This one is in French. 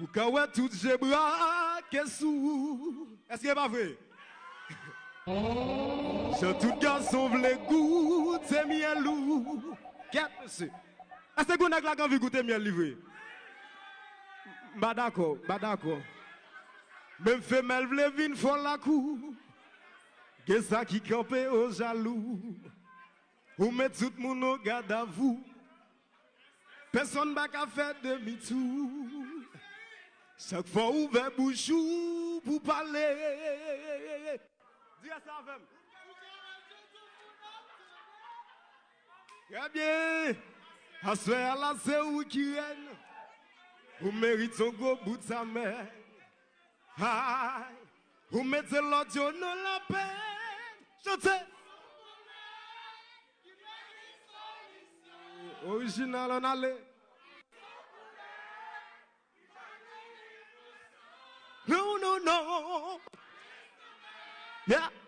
Ou quand ouais tout j'ai bras qu'est-ce sous. Est-ce que c'est pas vrai? Je tout garçon vle goûter miel loup. Qu'est-ce monsieur? Est-ce que vous avez la envie goûter miel livré? Bah d'accord, bah d'accord. Même femelle vle vin fol la cou. Qu'est-ce ça qui campe aux jaloux? Ou met tout le monde au garde à vous. Personne n'a qu'à faire demi-tour. Chaque fois ouvert bouchou pour parler. Dis ça avec moi. Très bien. À ce là c'est où qui règne. Vous méritez son gros bout de sa mère. Aïe. Vous mettez l'audio dans la peine. Chantez. Original en allée. Non, non, non. Yeah.